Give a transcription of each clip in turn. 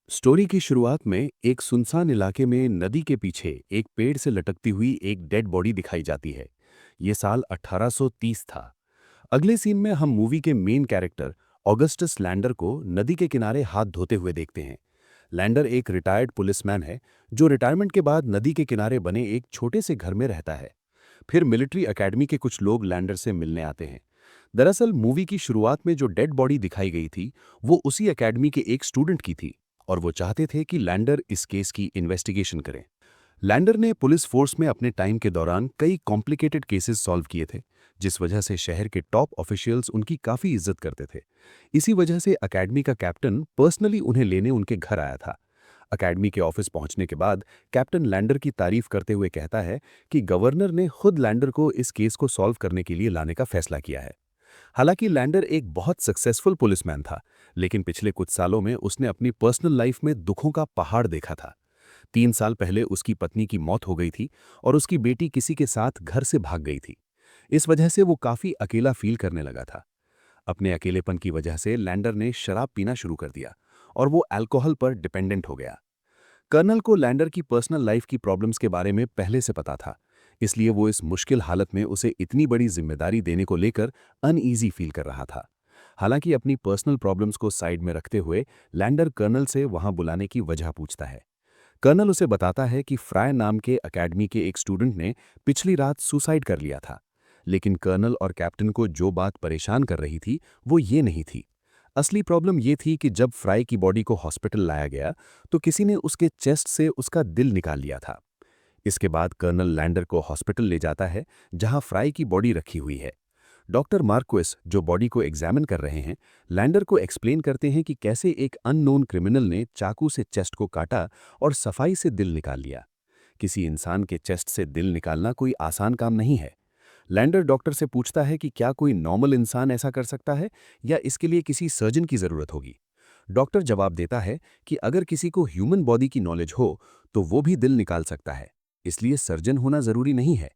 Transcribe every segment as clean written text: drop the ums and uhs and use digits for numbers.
Story की शुरुआत में एक सुनसान इलाके में नदी के पीछे एक पेड़ से लटकती हुई एक डेड बॉडी दिखाई जाती है। ये साल 1830 था। अगले सीन में हम मूवी के मेन कैरेक्टर ऑगस्टस लैंडर को नदी के किनारे हाथ धोते हुए देखते हैं। लैंडर एक रिटायर्ड पुलिसमैन है जो रिटायरमेंट के बाद नदी के किनारे बने एक छोटे से घर में रहता है। फिर मिलिट्री एकेडमी के कुछ लोग लैंडर से मिलने आते हैं। दरअसल मूवी की शुरुआत में जो डेड बॉडी दिखाई गई थी वो उसी एकेडमी के एक स्टूडेंट की थी और वो चाहते थे कि लैंडर इस केस की इन्वेस्टिगेशन करें। लैंडर ने पुलिस फोर्स में अपने टाइम के दौरान कई कॉम्प्लिकेटेड केसेस सॉल्व किए थे, जिस वजह से शहर के टॉप ऑफिशियल्स उनकी काफ़ी इज्जत करते थे। इसी वजह से अकेडमी का कैप्टन पर्सनली उन्हें लेने उनके घर आया था। अकेडमी के ऑफिस पहुंचने के बाद कैप्टन लैंडर की तारीफ करते हुए कहता है कि गवर्नर ने खुद लैंडर को इस केस को सॉल्व करने के लिए लाने का फैसला किया है। हालांकि लैंडर एक बहुत सक्सेसफुल पुलिसमैन था, लेकिन पिछले कुछ सालों में उसने अपनी पर्सनल लाइफ में दुखों का पहाड़ देखा था। 3 साल पहले उसकी पत्नी की मौत हो गई थी और उसकी बेटी किसी के साथ घर से भाग गई थी। इस वजह से वो काफी अकेला फील करने लगा था। अपने अकेलेपन की वजह से लैंडर ने शराब पीना शुरू कर दिया और वो अल्कोहल पर डिपेंडेंट हो गया। कर्नल को लैंडर की पर्सनल लाइफ की प्रॉब्लम्स के बारे में पहले से पता था, इसलिए वो इस मुश्किल हालत में उसे इतनी बड़ी जिम्मेदारी देने को लेकर अनईजी फील कर रहा था। हालांकि अपनी पर्सनल प्रॉब्लम्स को साइड में रखते हुए लैंडर कर्नल से वहां बुलाने की वजह पूछता है। कर्नल उसे बताता है कि फ्राय नाम के एकेडमी के एक स्टूडेंट ने पिछली रात सुसाइड कर लिया था। लेकिन कर्नल और कैप्टन को जो बात परेशान कर रही थी वो ये नहीं थी। असली प्रॉब्लम ये थी कि जब फ्राई की बॉडी को हॉस्पिटल लाया गया तो किसी ने उसके चेस्ट से उसका दिल निकाल लिया था। इसके बाद कर्नल लैंडर को हॉस्पिटल ले जाता है जहां फ्राई की बॉडी रखी हुई है। डॉक्टर मार्क्वेस जो बॉडी को एग्जामिन कर रहे हैं, लैंडर को एक्सप्लेन करते हैं कि कैसे एक अननोन क्रिमिनल ने चाकू से चेस्ट को काटा और सफाई से दिल निकाल लिया। किसी इंसान के चेस्ट से दिल निकालना कोई आसान काम नहीं है। लैंडर डॉक्टर से पूछता है कि क्या कोई नॉर्मल इंसान ऐसा कर सकता है या इसके लिए किसी सर्जन की जरूरत होगी। डॉक्टर जवाब देता है कि अगर किसी को ह्यूमन बॉडी की नॉलेज हो तो वो भी दिल निकाल सकता है, इसलिए सर्जन होना जरूरी नहीं है।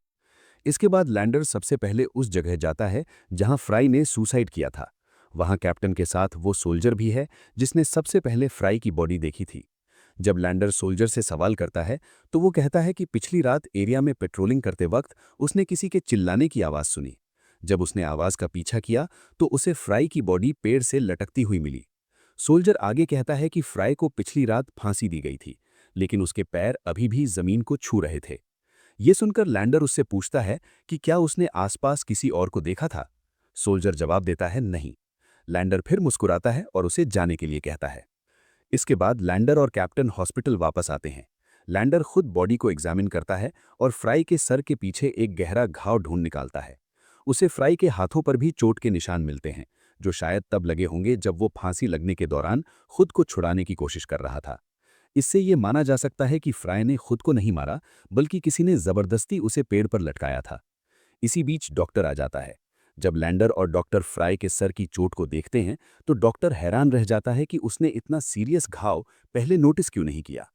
इसके बाद लैंडर सबसे पहले उस जगह जाता है जहां फ्राई ने सुसाइड किया था। वहां कैप्टन के साथ वो सोल्जर भी है जिसने सबसे पहले फ्राई की बॉडी देखी थी। जब लैंडर सोल्जर से सवाल करता है तो वो कहता है कि पिछली रात एरिया में पेट्रोलिंग करते वक्त उसने किसी के चिल्लाने की आवाज़ सुनी। जब उसने आवाज़ का पीछा किया तो उसे फ्राई की बॉडी पेड़ से लटकती हुई मिली। सोल्जर आगे कहता है कि फ्राई को पिछली रात फांसी दी गई थी, लेकिन उसके पैर अभी भी जमीन को छू रहे थे। ये सुनकर लैंडर उससे पूछता है कि क्या उसने आसपास किसी और को देखा था। सोल्जर जवाब देता है नहीं। लैंडर फिर मुस्कुराता है और उसे जाने के लिए कहता है। इसके बाद लैंडर और कैप्टन हॉस्पिटल वापस आते हैं। लैंडर खुद बॉडी को एग्जामिन करता है और फ्राई के सर के पीछे एक गहरा घाव ढूंढ निकालता है। उसे फ्राई के हाथों पर भी चोट के निशान मिलते हैं, जो शायद तब लगे होंगे जब वो फांसी लगने के दौरान खुद को छुड़ाने की कोशिश कर रहा था। इससे ये माना जा सकता है कि फ्राई ने खुद को नहीं मारा, बल्कि किसी ने जबरदस्ती उसे पेड़ पर लटकाया था। इसी बीच डॉक्टर आ जाता है। जब लैंडर और डॉक्टर फ्राई के सर की चोट को देखते हैं तो डॉक्टर हैरान रह जाता है कि उसने इतना सीरियस घाव पहले नोटिस क्यों नहीं किया।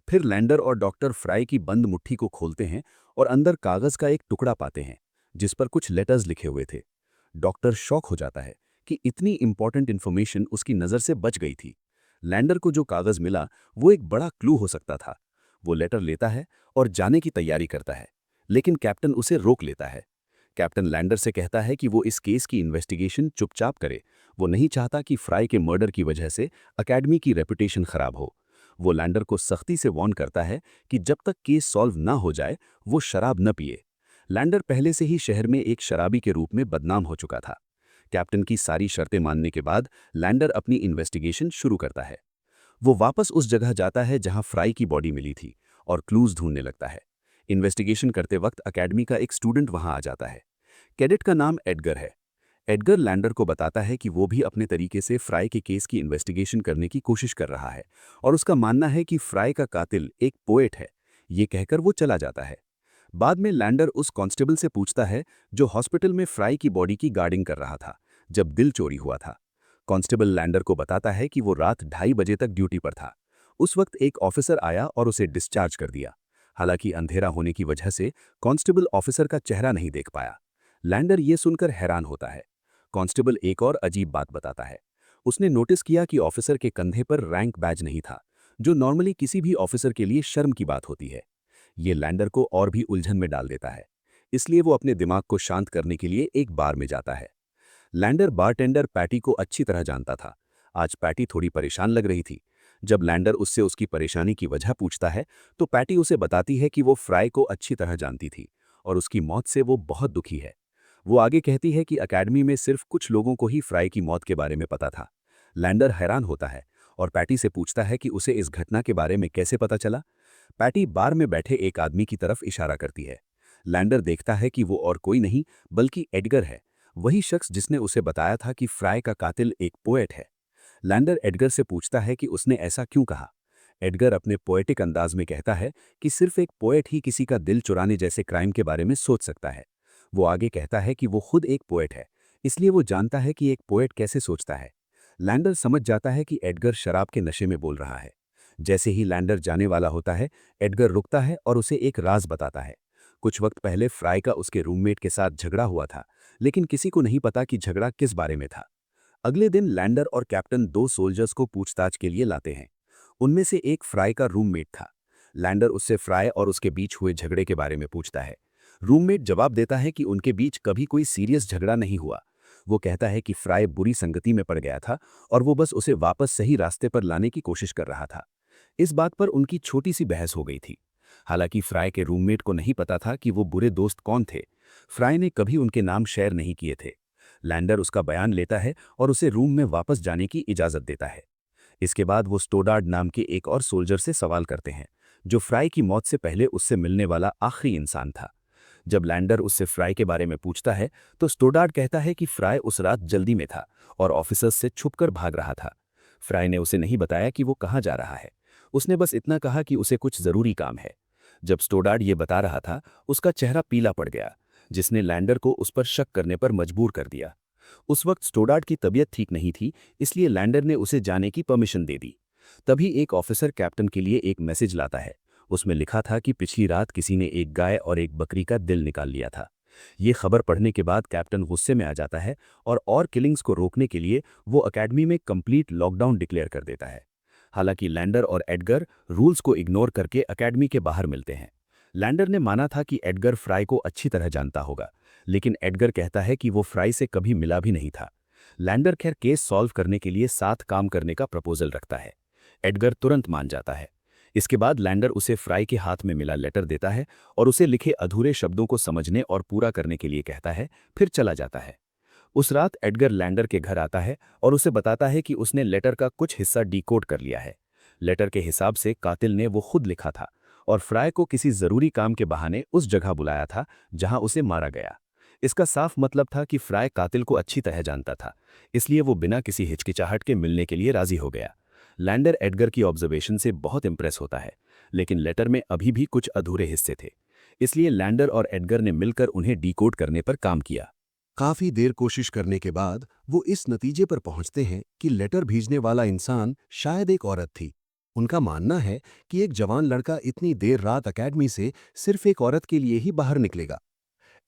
फिर लैंडर और डॉक्टर फ्राई की बंद मुट्ठी को खोलते हैं और अंदर कागज का एक टुकड़ा पाते हैं जिस पर कुछ लेटर्स लिखे हुए थे। डॉक्टर शॉक हो जाता है कि इतनी इंपॉर्टेंट इंफॉर्मेशन उसकी नज़र से बच गई थी। लैंडर को जो कागज मिला वो एक बड़ा क्लू हो सकता था। वो लेटर लेता है और जाने की तैयारी करता है, लेकिन कैप्टन उसे रोक लेता है। कैप्टन लैंडर से कहता है कि वो इस केस की इन्वेस्टिगेशन चुपचाप करे। वो नहीं चाहता कि फ्राई के मर्डर की वजह से अकेडमी की रेपुटेशन खराब हो। वो लैंडर को सख्ती से वार्न करता है कि जब तक केस सॉल्व ना हो जाए वो शराब न पिए। लैंडर पहले से ही शहर में एक शराबी के रूप में बदनाम हो चुका था। कैप्टन की सारी शर्तें मानने के बाद लैंडर अपनी इन्वेस्टिगेशन शुरू करता है। वो वापस उस जगह जाता है जहां फ्राई की बॉडी मिली थी और क्लूज ढूंढने लगता है। इन्वेस्टिगेशन करते वक्त अकेडमी का एक स्टूडेंट वहां आ जाता है। कैडेट का नाम एडगर है। एडगर लैंडर को बताता है कि वो भी अपने तरीके से फ्राई के केस की इन्वेस्टिगेशन करने की कोशिश कर रहा है और उसका मानना है कि फ्राई का कातिल एक पोएट है। ये कहकर वो चला जाता है। बाद में लैंडर उस कांस्टेबल से पूछता है जो हॉस्पिटल में फ्राई की बॉडी की गार्डिंग कर रहा था जब दिल चोरी हुआ था। कांस्टेबल लैंडर को बताता है कि वो रात 2:30 बजे तक ड्यूटी पर था। उस वक्त एक ऑफिसर आया और उसे डिस्चार्ज कर दिया। हालांकि अंधेरा होने की वजह से कांस्टेबल ऑफिसर का चेहरा नहीं देख पाया। लैंडर ये सुनकर हैरान होता है। कांस्टेबल एक और अजीब बात बताता है। उसने नोटिस किया कि ऑफिसर के कंधे पर रैंक बैज नहीं था, जो नॉर्मली किसी भी ऑफिसर के लिए शर्म की बात होती है। ये लैंडर को और भी उलझन में डाल देता है। इसलिए वो अपने दिमाग को शांत करने के लिए एक बार में जाता है। लैंडर बारटेंडर पैटी को अच्छी तरह जानता था। आज पैटी थोड़ी परेशान लग रही थी। जब लैंडर उससे उसकी परेशानी की वजह पूछता है तो पैटी उसे बताती है कि वो फ्राई को अच्छी तरह जानती थी और उसकी मौत से वो बहुत दुखी है। वो आगे कहती है कि अकेडमी में सिर्फ कुछ लोगों को ही फ्राई की मौत के बारे में पता था। लैंडर हैरान होता है और पैटी से पूछता है कि उसे इस घटना के बारे में कैसे पता चला। पैटी बार में बैठे एक आदमी की तरफ इशारा करती है। लैंडर देखता है कि वो और कोई नहीं बल्कि एडगर है, वही शख्स जिसने उसे बताया था कि फ्राई का कातिल एक पोएट है। लैंडर एडगर से पूछता है कि उसने ऐसा क्यों कहा। एडगर अपने पोएटिक अंदाज में कहता है कि सिर्फ एक पोएट ही किसी का दिल चुराने जैसे क्राइम के बारे में सोच सकता है। वो आगे कहता है कि वो खुद एक पोएट है, इसलिए वो जानता है कि एक पोएट कैसे सोचता है। लैंडर समझ जाता है कि एडगर शराब के नशे में बोल रहा है। जैसे ही लैंडर जाने वाला होता है, एडगर रुकता है और उसे एक राज बताता है। कुछ वक्त पहले फ्राई का उसके रूममेट के साथ झगड़ा हुआ था, लेकिन किसी को नहीं पता कि झगड़ा किस बारे में था। अगले दिन लैंडर और कैप्टन दो सोल्जर्स को पूछताछ के लिए लाते हैं। उनमें से एक फ्राई का रूममेट था। लैंडर उससे फ्राई और उसके बीच हुए झगड़े के बारे में पूछता है। रूममेट जवाब देता है कि उनके बीच कभी कोई सीरियस झगड़ा नहीं हुआ। वो कहता है कि फ्राई बुरी संगति में पड़ गया था और वो बस उसे वापस सही रास्ते पर लाने की कोशिश कर रहा था। इस बात पर उनकी छोटी सी बहस हो गई थी। हालांकि फ्राई के रूममेट को नहीं पता था कि वो बुरे दोस्त कौन थे। फ्राई ने कभी उनके नाम शेयर नहीं किए थे। लैंडर उसका बयान लेता है और उसे रूम में वापस जाने की इजाज़त देता है। इसके बाद वो स्टोडार्ड नाम के एक और सोल्जर से सवाल करते हैं, जो फ्राई की मौत से पहले उससे मिलने वाला आखिरी इंसान था। जब लैंडर उससे फ्राई के बारे में पूछता है तो स्टोडार्ड कहता है कि फ्राई उस रात जल्दी में था और ऑफिसर्स से छुपकर भाग रहा था। फ्राई ने उसे नहीं बताया कि वो कहाँ जा रहा है। उसने बस इतना कहा कि उसे कुछ ज़रूरी काम है। जब स्टोडार्ड ये बता रहा था, उसका चेहरा पीला पड़ गया, जिसने लैंडर को उस पर शक करने पर मजबूर कर दिया। उस वक्त स्टोडार्ड की तबीयत ठीक नहीं थी, इसलिए लैंडर ने उसे जाने की परमिशन दे दी। तभी एक ऑफिसर कैप्टन के लिए एक मैसेज लाता है। उसमें लिखा था कि पिछली रात किसी ने एक गाय और एक बकरी का दिल निकाल लिया था। ये खबर पढ़ने के बाद कैप्टन गुस्से में आ जाता है और किलिंग्स को रोकने के लिए वो अकेडमी में कंप्लीट लॉकडाउन डिक्लेयर कर देता है। हालांकि लैंडर और एडगर रूल्स को इग्नोर करके अकेडमी के बाहर मिलते हैं। लैंडर ने माना था कि एडगर फ्राई को अच्छी तरह जानता होगा, लेकिन एडगर कहता है कि वो फ्राई से कभी मिला भी नहीं था। लैंडर खैर केस सॉल्व करने के लिए साथ काम करने का प्रपोजल रखता है। एडगर तुरंत मान जाता है। इसके बाद लैंडर उसे फ्राई के हाथ में मिला लेटर देता है और उसे लिखे अधूरे शब्दों को समझने और पूरा करने के लिए कहता है, फिर चला जाता है। उस रात एडगर लैंडर के घर आता है और उसे बताता है कि उसने लेटर का कुछ हिस्सा डिकोड कर लिया है। लेटर के हिसाब से कातिल ने वो खुद लिखा था और फ्राई को किसी जरूरी काम के बहाने उस जगह बुलाया था जहां उसे मारा गया। इसका साफ मतलब था कि फ्राई कातिल को अच्छी तरह जानता था, इसलिए वो बिना किसी हिचकिचाहट के मिलने के लिए राजी हो गया। लैंडर एडगर की ऑब्जर्वेशन से बहुत इंप्रेस होता है, लेकिन लेटर में अभी भी कुछ अधूरे हिस्से थे। इसलिए लैंडर और एडगर ने मिलकर उन्हें डिकोड करने पर काम किया। काफी देर कोशिश करने के बाद वो इस नतीजे पर पहुंचते हैं कि लेटर भेजने वाला इंसान शायद एक औरत थी। उनका मानना है कि एक जवान लड़का इतनी देर रात अकेडमी से सिर्फ एक औरत के लिए ही बाहर निकलेगा।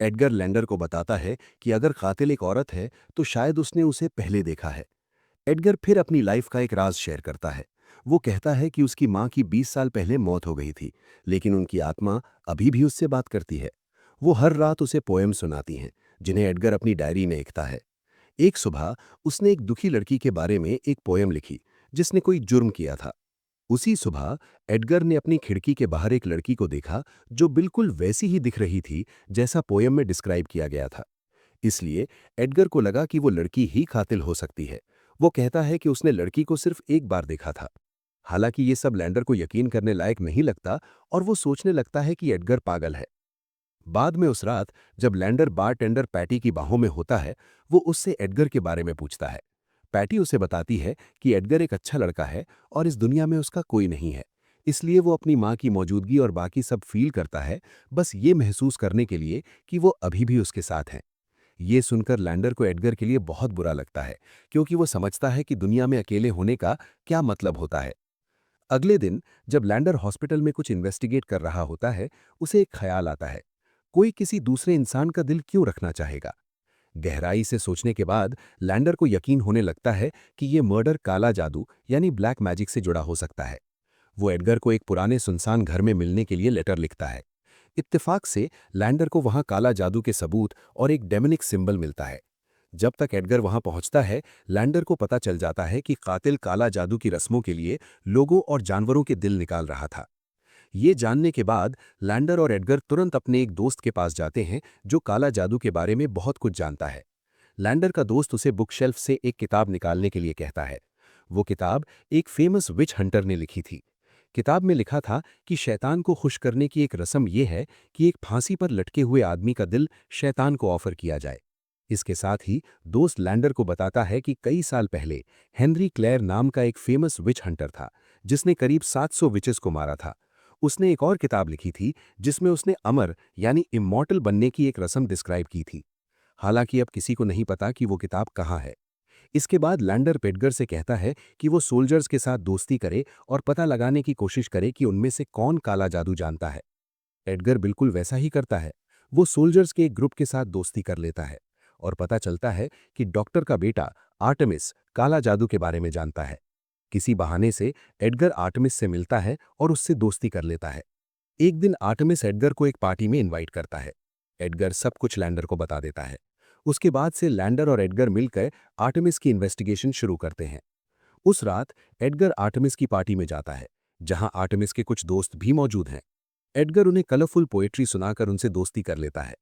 एडगर लैंडर को बताता है कि अगर कातिल एक औरत है तो शायद उसने उसे पहले देखा है। एडगर फिर अपनी लाइफ का एक राज शेयर करता है। वो कहता है कि उसकी माँ की 20 साल पहले मौत हो गई थी, लेकिन उनकी आत्मा अभी भी उससे बात करती है। वो हर रात उसे पोएम सुनाती हैं, जिन्हें एडगर अपनी डायरी में लिखता है। एक सुबह उसने एक दुखी लड़की के बारे में एक पोएम लिखी, जिसने कोई जुर्म किया था। उसी सुबह एडगर ने अपनी खिड़की के बाहर एक लड़की को देखा, जो बिल्कुल वैसी ही दिख रही थी जैसा पोएम में डिस्क्राइब किया गया था। इसलिए एडगर को लगा कि वो लड़की ही कातिल हो सकती है। वो कहता है कि उसने लड़की को सिर्फ एक बार देखा था। हालांकि ये सब लैंडर को यकीन करने लायक नहीं लगता और वो सोचने लगता है कि एडगर पागल है। बाद में उस रात जब लैंडर बारटेंडर पैटी की बाहों में होता है, वो उससे एडगर के बारे में पूछता है। पैटी उसे बताती है कि एडगर एक अच्छा लड़का है और इस दुनिया में उसका कोई नहीं है। इसलिए वो अपनी माँ की मौजूदगी और बाकी सब फील करता है, बस ये महसूस करने के लिए कि वो अभी भी उसके साथ हैं। ये सुनकर लैंडर को एडगर के लिए बहुत बुरा लगता है, क्योंकि वो समझता है कि दुनिया में अकेले होने का क्या मतलब होता है। अगले दिन जब लैंडर हॉस्पिटल में कुछ इन्वेस्टिगेट कर रहा होता है, उसे एक ख्याल आता है। कोई किसी दूसरे इंसान का दिल क्यों रखना चाहेगा? गहराई से सोचने के बाद लैंडर को यकीन होने लगता है कि ये मर्डर काला जादू यानी ब्लैक मैजिक से जुड़ा हो सकता है। वो एडगर को एक पुराने सुनसान घर में मिलने के लिए लेटर लिखता है। इत्तेफाक से लैंडर को वहां काला जादू के सबूत और एक डेमनिक सिंबल मिलता है। जब तक एडगर वहां पहुंचता है, लैंडर को पता चल जाता है कि कातिल काला जादू की रस्मों के लिए लोगों और जानवरों के दिल निकाल रहा था। ये जानने के बाद लैंडर और एडगर तुरंत अपने एक दोस्त के पास जाते हैं जो काला जादू के बारे में बहुत कुछ जानता है। लैंडर का दोस्त उसे बुक शेल्फ से एक किताब निकालने के लिए कहता है। वो किताब एक फेमस विच हंटर ने लिखी थी। किताब में लिखा था कि शैतान को खुश करने की एक रस्म यह है कि एक फांसी पर लटके हुए आदमी का दिल शैतान को ऑफर किया जाए। इसके साथ ही दोस्त लैंडर को बताता है कि कई साल पहले हेनरी क्लेयर नाम का एक फेमस विच हंटर था जिसने करीब 700 विचेस को मारा था। उसने एक और किताब लिखी थी जिसमें उसने अमर यानी इमॉर्टल बनने की एक रस्म डिस्क्राइब की थी। हालांकि अब किसी को नहीं पता कि वो किताब कहाँ है। इसके बाद लैंडर पेडगर से कहता है कि वो सोल्जर्स के साथ दोस्ती करे और पता लगाने की कोशिश करे कि उनमें से कौन काला जादू जानता है। एडगर बिल्कुल वैसा ही करता है। वो सोल्जर्स के एक ग्रुप के साथ दोस्ती कर लेता है और पता चलता है कि डॉक्टर का बेटा आर्टेमिस काला जादू के बारे में जानता है। किसी बहाने से एडगर आर्टेमिस से मिलता है और उससे दोस्ती कर लेता है। एक दिन आर्टेमिस एडगर को एक पार्टी में इनवाइट करता है। एडगर सब कुछ लैंडर को बता देता है। उसके बाद से लैंडर और एडगर मिलकर आर्टेमिस की इन्वेस्टिगेशन शुरू करते हैं। उस रात एडगर आर्टेमिस की पार्टी में जाता है जहां आर्टेमिस के कुछ दोस्त भी मौजूद हैं। एडगर उन्हें कलरफुल पोएट्री सुनाकर उनसे दोस्ती कर लेता है।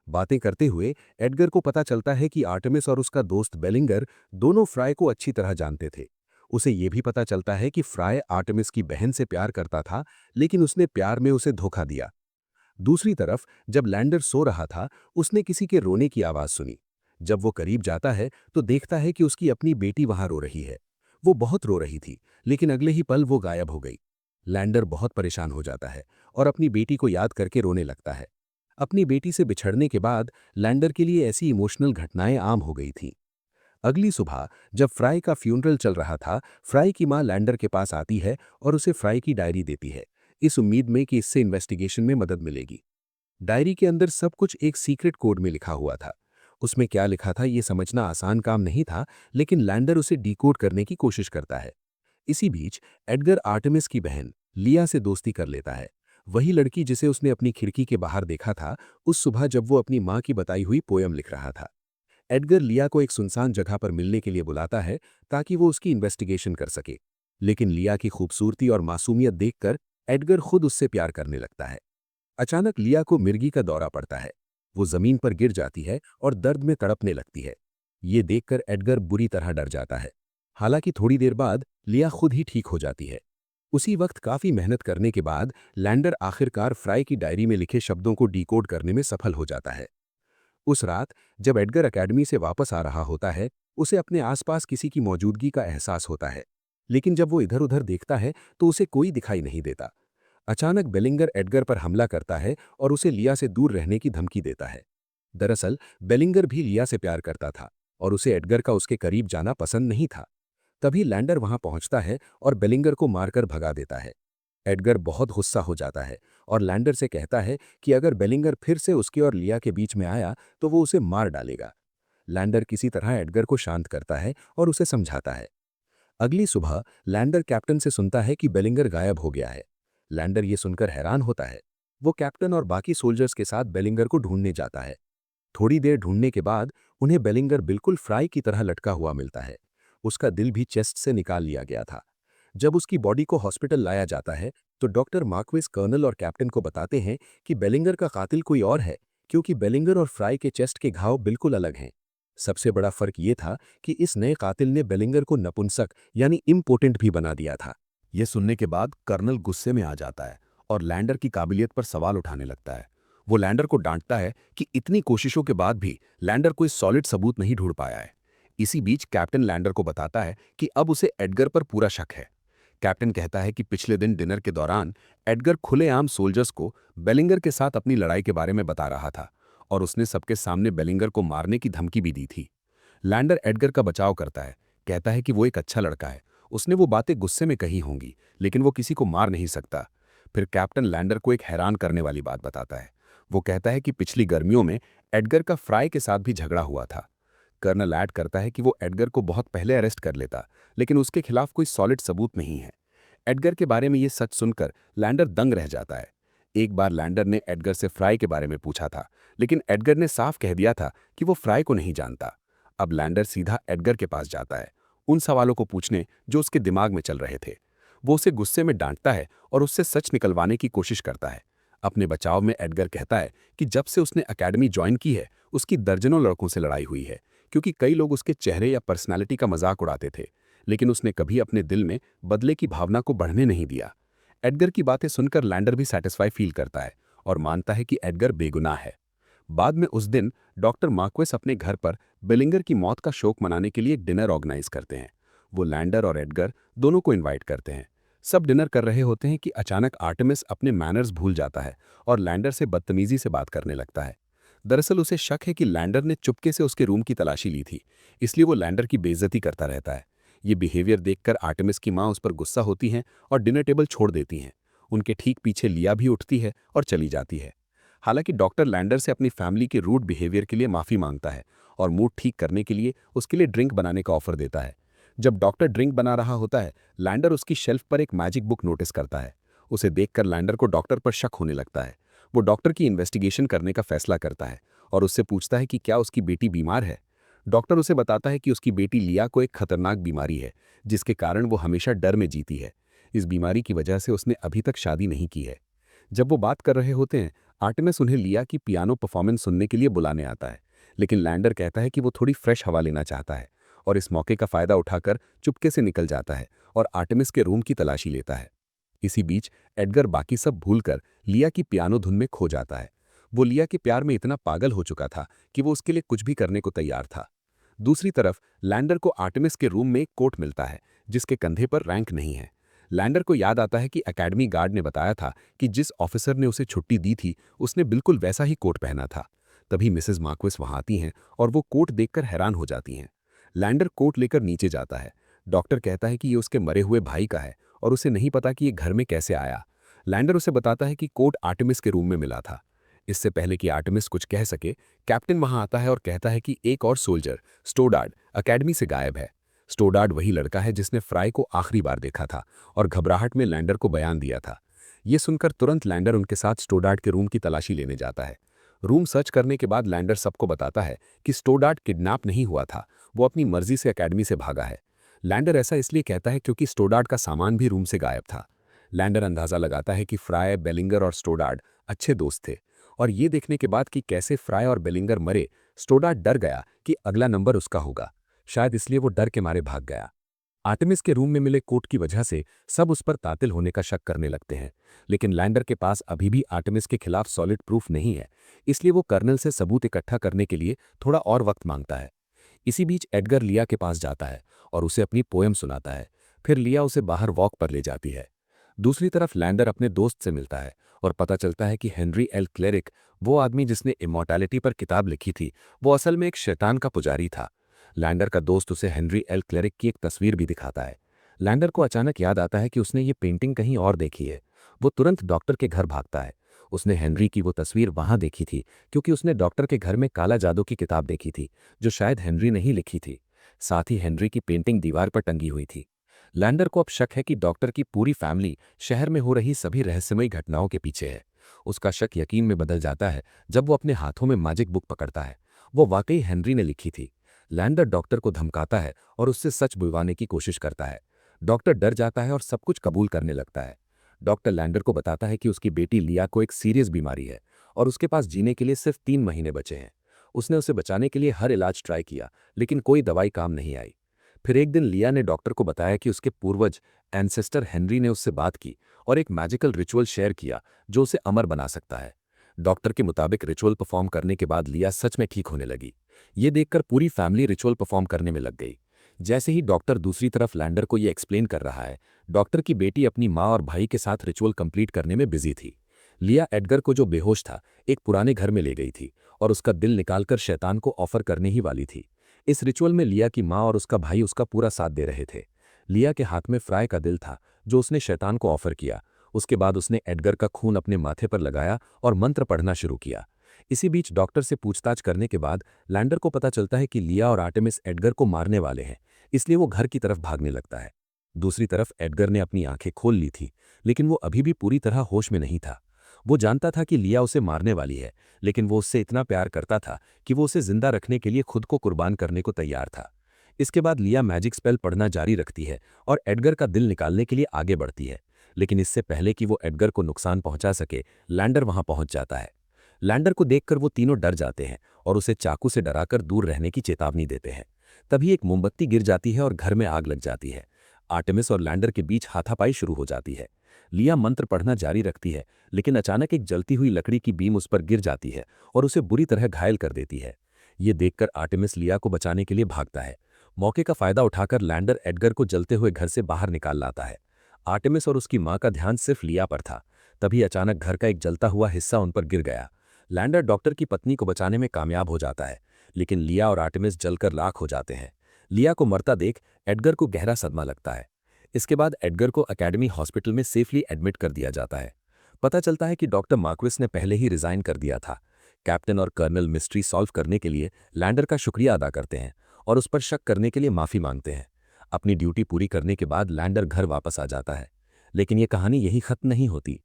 बातें करते हुए एडगर को पता चलता है कि आर्टेमिस और उसका दोस्त बेलिंगर दोनों फ्राई को अच्छी तरह जानते थे। उसे यह भी पता चलता है कि फ्राई आर्टेमिस की बहन से प्यार करता था, लेकिन उसने प्यार में उसे धोखा दिया। दूसरी तरफ जब लैंडर सो रहा था, उसने किसी के रोने की आवाज सुनी। जब वो करीब जाता है तो देखता है कि उसकी अपनी बेटी वहां रो रही है। वो बहुत रो रही थी, लेकिन अगले ही पल वो गायब हो गई। लैंडर बहुत परेशान हो जाता है और अपनी बेटी को याद करके रोने लगता है। अपनी बेटी से बिछड़ने के बाद लैंडर के लिए ऐसी इमोशनल घटनाएं आम हो गई थीं। अगली सुबह जब फ्राई का फ्यूनरल चल रहा था, फ्राई की मां लैंडर के पास आती है और उसे फ्राई की डायरी देती है, इस उम्मीद में कि इससे इन्वेस्टिगेशन में मदद मिलेगी। डायरी के अंदर सब कुछ एक सीक्रेट कोड में लिखा हुआ था। उसमें क्या लिखा था ये समझना आसान काम नहीं था, लेकिन लैंडर उसे डिकोड करने की कोशिश करता है। इसी बीच एडगर आर्टेमिस की बहन लिया से दोस्ती कर लेता है। वही लड़की जिसे उसने अपनी खिड़की के बाहर देखा था उस सुबह जब वो अपनी मां की बताई हुई पोयम लिख रहा था। एडगर लिया को एक सुनसान जगह पर मिलने के लिए बुलाता है ताकि वो उसकी इन्वेस्टिगेशन कर सके। लेकिन लिया की खूबसूरती और मासूमियत देखकर एडगर खुद उससे प्यार करने लगता है। अचानक लिया को मिर्गी का दौरा पड़ता है। वो जमीन पर गिर जाती है और दर्द में तड़पने लगती है। ये देखकर एडगर बुरी तरह डर जाता है। हालांकि थोड़ी देर बाद लिया खुद ही ठीक हो जाती है। उसी वक्त काफी मेहनत करने के बाद लैंडर आखिरकार फ्राई की डायरी में लिखे शब्दों को डिकोड करने में सफल हो जाता है। उस रात जब एडगर अकेडमी से वापस आ रहा होता है, उसे अपने आसपास किसी की मौजूदगी का एहसास होता है। लेकिन जब वो इधर उधर देखता है तो उसे कोई दिखाई नहीं देता। अचानक बेलिंगर एडगर पर हमला करता है और उसे लिया से दूर रहने की धमकी देता है। दरअसल बेलिंगर भी लिया से प्यार करता था और उसे एडगर का उसके करीब जाना पसंद नहीं था। तभी लैंडर वहां पहुंचता है और बेलिंगर को मारकर भगा देता है। एडगर बहुत गुस्सा हो जाता है और लैंडर से कहता है कि अगर बेलिंगर फिर से उसके और लिया के बीच में आया तो वो उसे मार डालेगा। लैंडर किसी तरह एडगर को शांत करता है और उसे समझाता है। अगली सुबह लैंडर कैप्टन से सुनता है कि बेलिंगर गायब हो गया है। लैंडर ये सुनकर हैरान होता है। वो कैप्टन और बाकी सोल्जर्स के साथ बेलिंगर को ढूंढने जाता है। थोड़ी देर ढूंढने के बाद उन्हें बेलिंगर बिल्कुल फ्राई की तरह लटका हुआ मिलता है। उसका दिल भी चेस्ट से निकाल लिया गया था। जब उसकी बॉडी को हॉस्पिटल लाया जाता है तो डॉक्टर मार्क्विस कर्नल और कैप्टन को बताते हैं कि बेलिंगर का कातिल कोई और है, क्योंकि बेलिंगर और फ्राई के चेस्ट के घाव बिल्कुल अलग हैं। सबसे बड़ा फर्क ये था कि इस नए कातिल ने बेलिंगर को नपुंसक यानी इम्पोर्टेंट भी बना दिया था। यह सुनने के बाद कर्नल गुस्से में आ जाता है और लैंडर की काबिलियत पर सवाल उठाने लगता है। वो लैंडर को डांटता है कि इतनी कोशिशों के बाद भी लैंडर कोई सॉलिड सबूत नहीं ढूंढ पाया है। इसी बीच कैप्टन लैंडर को बताता है कि अब उसे एडगर पर पूरा शक है। कैप्टन कहता है कि पिछले दिन डिनर के दौरान एडगर खुलेआम सोल्जर्स को बेलिंगर के साथ अपनी लड़ाई के बारे में बता रहा था और उसने सबके सामने बेलिंगर को मारने की धमकी भी दी थी। लैंडर एडगर का बचाव करता है, कहता है कि वो एक अच्छा लड़का है, उसने वो बातें गुस्से में कही होंगी, लेकिन वो किसी को मार नहीं सकता। फिर कैप्टन लैंडर को एक हैरान करने वाली बात बताता है। वो कहता है कि पिछली गर्मियों में एडगर का फ्राई के साथ भी झगड़ा हुआ था। कर्नल ऐड करता है कि वो एडगर को बहुत पहले अरेस्ट कर लेता, लेकिन उसके खिलाफ कोई सॉलिड सबूत नहीं है। एडगर के बारे में ये सच सुनकर लैंडर दंग रह जाता है। एक बार लैंडर ने एडगर से फ्राई के बारे में पूछा था, लेकिन एडगर ने साफ कह दिया था कि वो फ्राई को नहीं जानता। अब लैंडर सीधा एडगर के पास जाता है, उन सवालों को पूछने जो उसके दिमाग में चल रहे थे। वो उसे गुस्से में डांटता है और उससे सच निकलवाने की कोशिश करता है। अपने बचाव में एडगर कहता है कि जब से उसने अकेडमी ज्वाइन की है, उसकी दर्जनों लड़कों से लड़ाई हुई है, क्योंकि कई लोग उसके चेहरे या पर्सनालिटी का मजाक उड़ाते थे, लेकिन उसने कभी अपने दिल में बदले की भावना को बढ़ने नहीं दिया। एडगर की बातें सुनकर लैंडर भी सेटिस्फाई फील करता है और मानता है कि एडगर बेगुनाह है। बाद में उस दिन डॉक्टर मार्क्वेस अपने घर पर बेलिंगर की मौत का शोक मनाने के लिए एक डिनर ऑर्गेनाइज करते हैं। वो लैंडर और एडगर दोनों को इनवाइट करते हैं। सब डिनर कर रहे होते हैं कि अचानक आर्टेमिस अपने मैनर्स भूल जाता है और लैंडर से बदतमीजी से बात करने लगता है। दरअसल उसे शक है कि लैंडर ने चुपके से उसके रूम की तलाशी ली थी, इसलिए वो लैंडर की बेइज्जती करता रहता है। ये बिहेवियर देखकर आर्टेमिस की माँ उस पर गुस्सा होती हैं और डिनर टेबल छोड़ देती हैं। उनके ठीक पीछे लिया भी उठती है और चली जाती है। हालांकि डॉक्टर लैंडर से अपनी फैमिली के रूड बिहेवियर के लिए माफ़ी मांगता है और मूड ठीक करने के लिए उसके लिए ड्रिंक बनाने का ऑफर देता है। जब डॉक्टर ड्रिंक बना रहा होता है, लैंडर उसकी शेल्फ पर एक मैजिक बुक नोटिस करता है। उसे देखकर लैंडर को डॉक्टर पर शक होने लगता है। वो डॉक्टर की इन्वेस्टिगेशन करने का फैसला करता है और उससे पूछता है कि क्या उसकी बेटी बीमार है। डॉक्टर उसे बताता है कि उसकी बेटी लिया को एक खतरनाक बीमारी है, जिसके कारण वो हमेशा डर में जीती है। इस बीमारी की वजह से उसने अभी तक शादी नहीं की है। जब वो बात कर रहे होते हैं, आर्टेमिस उन्हें लिया की पियानो परफॉर्मेंस सुनने के लिए बुलाने आता है, लेकिन लैंडर कहता है कि वो थोड़ी फ्रेश हवा लेना चाहता है और इस मौके का फायदा उठाकर चुपके से निकल जाता है और आर्टेमिस के रूम की तलाशी लेता है। इसी बीच एडगर बाकी सब भूलकर लिया की पियानो धुन में खो जाता है। वो लिया के प्यार में इतना पागल हो चुका था कि वो उसके लिए कुछ भी करने को तैयार था। दूसरी तरफ लैंडर को आर्टेमिस के रूम में एक कोट मिलता है, जिसके कंधे पर रैंक नहीं है। लैंडर को याद आता है कि एकेडमी गार्ड ने बताया था कि जिस ऑफिसर ने उसे छुट्टी दी थी, उसने बिल्कुल वैसा ही कोट पहना था। तभी मिसेस मार्क्वेस वहां आती हैं और वो कोट देखकर हैरान हो जाती हैं। लैंडर कोट लेकर नीचे जाता है। डॉक्टर कहता है कि ये उसके मरे हुए भाई का है और उसे नहीं पता कि ये घर में कैसे आया। लैंडर उसे बताता है कि कोट आर्टेमिस के रूम में मिला था। इससे पहले कि आर्टेमिस कुछ कह सके, कैप्टन वहां आता है और कहता है कि एक और सोल्जर, स्टोडार्ड, अकेडमी से गायब है। स्टोडार्ड वही लड़का है जिसने फ्राई को आखिरी बार देखा था और घबराहट में लैंडर को बयान दिया था। ये सुनकर तुरंत लैंडर उनके साथ स्टोडार्ड के रूम की तलाशी लेने जाता है। रूम सर्च करने के बाद लैंडर सबको बताता है कि स्टोडार्ड किडनैप नहीं हुआ था, वो अपनी मर्जी से अकेडमी से भागा है। लैंडर ऐसा इसलिए कहता है क्योंकि स्टोडार्ड का सामान भी रूम से गायब था। लैंडर अंदाजा लगाता है कि फ्राई, बेलिंगर और स्टोडार्ड अच्छे दोस्त थे और ये देखने के बाद कि कैसे फ्राई और बेलिंगर मरे, स्टोडार्ड डर गया कि अगला नंबर उसका होगा। शायद इसलिए वो डर के मारे भाग गया। आर्टेमिस के रूम में मिले कोट की वजह से सब उस पर तातिल होने का शक करने लगते हैं, लेकिन लैंडर के पास अभी भी आर्टेमिस के खिलाफ सॉलिड प्रूफ नहीं है, इसलिए वो कर्नल से सबूत इकट्ठा करने के लिए थोड़ा और वक्त मांगता है। इसी बीच एडगर लिया के पास जाता है और उसे अपनी पोएम सुनाता है। फिर लिया उसे बाहर वॉक पर ले जाती है। दूसरी तरफ लैंडर अपने दोस्त से मिलता है और पता चलता है कि हेनरी एल क्लेरिक, वो आदमी जिसने इमॉर्टैलिटी पर किताब लिखी थी, वो असल में एक शैतान का पुजारी था। लैंडर का दोस्त उसे हेनरी एल क्लेरिक की एक तस्वीर भी दिखाता है। लैंडर को अचानक याद आता है कि उसने ये पेंटिंग कहीं और देखी है। वो तुरंत डॉक्टर के घर भागता है। उसने हेनरी की वो तस्वीर वहां देखी थी क्योंकि उसने डॉक्टर के घर में काला जादू की किताब देखी थी, जो शायद हेनरी ने ही लिखी थी। साथ ही हेनरी की पेंटिंग दीवार पर टंगी हुई थी। लैंडर को अब शक है कि डॉक्टर की पूरी फैमिली शहर में हो रही सभी रहस्यमयी घटनाओं के पीछे है। उसका शक यकीन में बदल जाता है जब वो अपने हाथों में मैजिक बुक पकड़ता है। वो वाकई हेनरी ने लिखी थी। लैंडर डॉक्टर को धमकाता है और उससे सच बुलवाने की कोशिश करता है। डॉक्टर डर जाता है और सब कुछ कबूल करने लगता है। डॉक्टर लैंडर को बताता है कि उसकी बेटी लिया को एक सीरियस बीमारी है और उसके पास जीने के लिए सिर्फ 3 महीने बचे हैं। उसने उसे बचाने के लिए हर इलाज ट्राई किया, लेकिन कोई दवाई काम नहीं आई। फिर एक दिन लिया ने डॉक्टर को बताया कि उसके पूर्वज एंसेस्टर हेनरी ने उससे बात की और एक मैजिकल रिचुअल शेयर किया जो उसे अमर बना सकता है। डॉक्टर के मुताबिक रिचुअल परफॉर्म करने के बाद लिया सच में ठीक होने लगी। ये देखकर पूरी फैमिली रिचुअल परफॉर्म करने में लग गई। जैसे ही डॉक्टर दूसरी तरफ लैंडर को ये एक्सप्लेन कर रहा है, डॉक्टर की बेटी अपनी माँ और भाई के साथ रिचुअल कंप्लीट करने में बिजी थी। लिया एडगर को जो बेहोश था, एक पुराने घर में ले गई थी और उसका दिल निकालकर शैतान को ऑफर करने ही वाली थी। इस रिचुअल में लिया की माँ और उसका भाई उसका पूरा साथ दे रहे थे। लिया के हाथ में फ्राई का दिल था जो उसने शैतान को ऑफर किया। उसके बाद उसने एडगर का खून अपने माथे पर लगाया और मंत्र पढ़ना शुरू किया। इसी बीच डॉक्टर से पूछताछ करने के बाद लैंडर को पता चलता है कि लिया और आर्टेमिस एडगर को मारने वाले हैं, इसलिए वो घर की तरफ भागने लगता है। दूसरी तरफ एडगर ने अपनी आंखें खोल ली थी, लेकिन वो अभी भी पूरी तरह होश में नहीं था। वो जानता था कि लिया उसे मारने वाली है, लेकिन वो उससे इतना प्यार करता था कि वो उसे जिंदा रखने के लिए खुद को कुर्बान करने को तैयार था। इसके बाद लिया मैजिक स्पेल पढ़ना जारी रखती है और एडगर का दिल निकालने के लिए आगे बढ़ती है। लेकिन इससे पहले कि वो एडगर को नुकसान पहुंचा सके, लैंडर वहां पहुंच जाता है। लैंडर को देखकर वो तीनों डर जाते हैं और उसे चाकू से डराकर दूर रहने की चेतावनी देते हैं। तभी एक मोमबत्ती गिर जाती है और घर में आग लग जाती है। आर्टेमिस और लैंडर के बीच हाथापाई शुरू हो जाती है। लिया मंत्र पढ़ना जारी रखती है, लेकिन अचानक एक जलती हुई लकड़ी की बीम उस पर गिर जाती है और उसे बुरी तरह घायल कर देती है। ये देखकर आर्टेमिस लिया को बचाने के लिए भागता है। मौके का फायदा उठाकर लैंडर एडगर को जलते हुए घर से बाहर निकाल लाता है। आर्टेमिस और उसकी मां का ध्यान सिर्फ लिया पर था। तभी अचानक घर का एक जलता हुआ हिस्सा उन पर गिर गया। लैंडर डॉक्टर की पत्नी को बचाने में कामयाब हो जाता है, लेकिन लिया और आर्टेमिस जलकर राख हो जाते हैं। लिया को मरता देख एडगर को गहरा सदमा लगता है। इसके बाद एडगर को अकेडमी हॉस्पिटल में सेफली एडमिट कर दिया जाता है। पता चलता है कि डॉक्टर मार्क्विस ने पहले ही रिजाइन कर दिया था। कैप्टन और कर्नल मिस्ट्री सॉल्व करने के लिए लैंडर का शुक्रिया अदा करते हैं और उस पर शक करने के लिए माफी मांगते हैं। अपनी ड्यूटी पूरी करने के बाद लैंडर घर वापस आ जाता है। लेकिन यह कहानी यही खत्म नहीं होती।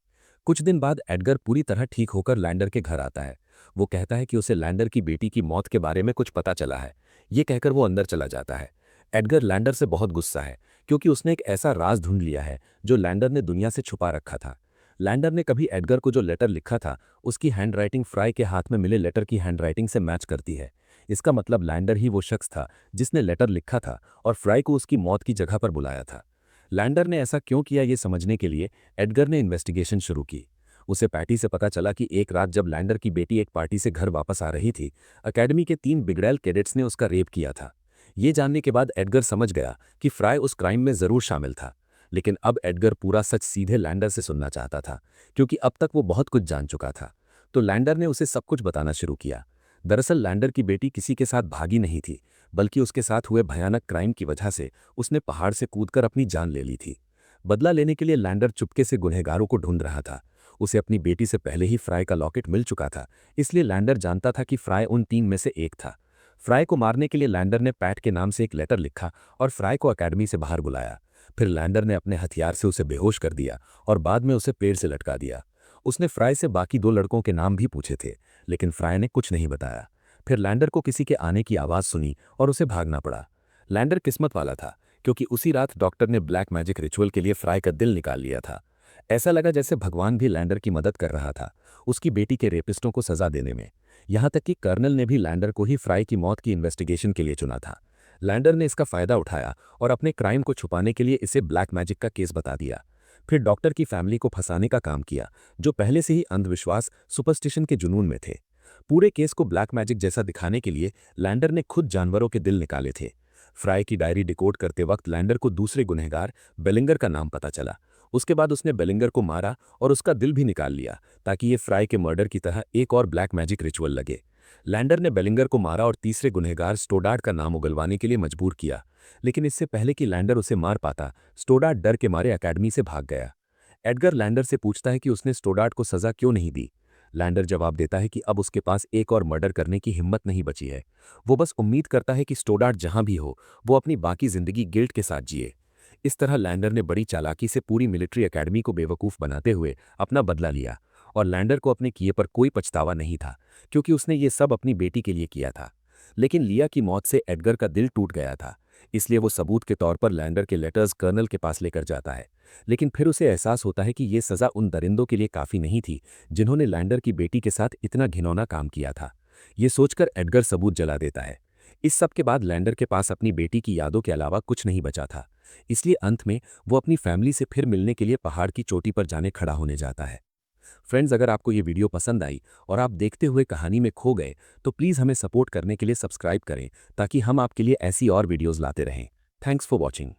कुछ दिन बाद एडगर पूरी तरह ठीक होकर लैंडर के घर आता है। वो कहता है कि उसे लैंडर की बेटी की मौत के बारे में कुछ पता चला है। ये कहकर वो अंदर चला जाता है। एडगर लैंडर से बहुत गुस्सा है, क्योंकि उसने एक ऐसा राज ढूंढ लिया है जो लैंडर ने दुनिया से छुपा रखा था। लैंडर ने कभी एडगर को जो लेटर लिखा था, उसकी हैंडराइटिंग फ्राई के हाथ में मिले लेटर की हैंडराइटिंग से मैच करती है। इसका मतलब लैंडर ही वो शख्स था जिसने लेटर लिखा था और फ्राई को उसकी मौत की जगह पर बुलाया था। लैंडर ने ऐसा क्यों किया, ये समझने के लिए एडगर ने इन्वेस्टिगेशन शुरू की। उसे पैटी से पता चला कि एक रात जब लैंडर की बेटी एक पार्टी से घर वापस आ रही थी, अकेडमी के 3 बिगड़ैल कैडेट्स ने उसका रेप किया था। ये जानने के बाद एडगर समझ गया कि फ्राई उस क्राइम में जरूर शामिल था। लेकिन अब एडगर पूरा सच सीधे लैंडर से सुनना चाहता था, क्योंकि अब तक वो बहुत कुछ जान चुका था। तो लैंडर ने उसे सब कुछ बताना शुरू किया। दरअसल लैंडर की बेटी किसी के साथ भागी नहीं थी, बल्कि उसके साथ हुए भयानक क्राइम की वजह से उसने पहाड़ से कूदकर अपनी जान ले ली थी। बदला लेने के लिए लैंडर चुपके से गुनहगारों को ढूंढ रहा था। उसे अपनी बेटी से पहले ही फ्राई का लॉकेट मिल चुका था, इसलिए लैंडर जानता था कि फ्राई उन 3 में से एक था। फ्राई को मारने के लिए लैंडर ने पैट के नाम से एक लेटर लिखा और फ्राई को अकेडमी से बाहर बुलाया। फिर लैंडर ने अपने हथियार से उसे बेहोश कर दिया और बाद में उसे पेड़ से लटका दिया। उसने फ्राई से बाकी 2 लड़कों के नाम भी पूछे थे, लेकिन फ्राई ने कुछ नहीं बताया। फिर लैंडर को किसी के आने की आवाज़ सुनी और उसे भागना पड़ा। लैंडर किस्मत वाला था, क्योंकि उसी रात डॉक्टर ने ब्लैक मैजिक रिचुअल के लिए फ्राई का दिल निकाल लिया था। ऐसा लगा जैसे भगवान भी लैंडर की मदद कर रहा था, उसकी बेटी के रेपिस्टों को सजा देने में। यहां तक कि कर्नल ने भी लैंडर को ही फ्राई की मौत की इन्वेस्टिगेशन के लिए चुना था। लैंडर ने इसका फायदा उठाया और अपने क्राइम को छुपाने के लिए इसे ब्लैक मैजिक का केस बता दिया। फिर डॉक्टर की फैमिली को फंसाने का काम किया, जो पहले से ही अंधविश्वास सुपरस्टिशन के जुनून में थे। पूरे केस को ब्लैक मैजिक जैसा दिखाने के लिए लैंडर ने खुद जानवरों के दिल निकाले थे। फ्राई की डायरी डिकोड करते वक्त लैंडर को दूसरे गुनहगार बेलिंगर का नाम पता चला। उसके बाद उसने बेलिंगर को मारा और उसका दिल भी निकाल लिया, ताकि ये फ्राई के मर्डर की तरह एक और ब्लैक मैजिक रिचुअल लगे। लैंडर ने बेलिंगर को मारा और तीसरे गुनहगार स्टोडार्ट का नाम उगलवाने के लिए मजबूर किया। लेकिन इससे पहले कि लैंडर उसे मार पाता, स्टोडार्ट डर के मारे अकेडमी से भाग गया। एडगर लैंडर से पूछता है कि उसने स्टोडार्ट को सजा क्यों नहीं दी। लैंडर जवाब देता है कि अब उसके पास एक और मर्डर करने की हिम्मत नहीं बची है। वो बस उम्मीद करता है कि स्टोडार्ट जहां भी हो, वो अपनी बाकी जिंदगी गिल्ट के साथ जिए। इस तरह लैंडर ने बड़ी चालाकी से पूरी मिलिट्री एकेडमी को बेवकूफ़ बनाते हुए अपना बदला लिया। और लैंडर को अपने किए पर कोई पछतावा नहीं था, क्योंकि उसने ये सब अपनी बेटी के लिए किया था। लेकिन लिया की मौत से एडगर का दिल टूट गया था, इसलिए वो सबूत के तौर पर लैंडर के लेटर्स कर्नल के पास लेकर जाता है। लेकिन फिर उसे एहसास होता है कि ये सज़ा उन दरिंदों के लिए काफ़ी नहीं थी जिन्होंने लैंडर की बेटी के साथ इतना घिनौना काम किया था। ये सोचकर एडगर सबूत जला देता है। इस सब के बाद लैंडर के पास अपनी बेटी की यादों के अलावा कुछ नहीं बचा था, इसलिए अंत में वो अपनी फैमिली से फिर मिलने के लिए पहाड़ की चोटी पर जाने खड़ा होने जाता है। फ्रेंड्स, अगर आपको ये वीडियो पसंद आई और आप देखते हुए कहानी में खो गए, तो प्लीज़ हमें सपोर्ट करने के लिए सब्सक्राइब करें, ताकि हम आपके लिए ऐसी और वीडियोज़ लाते रहें। Thanks for watching.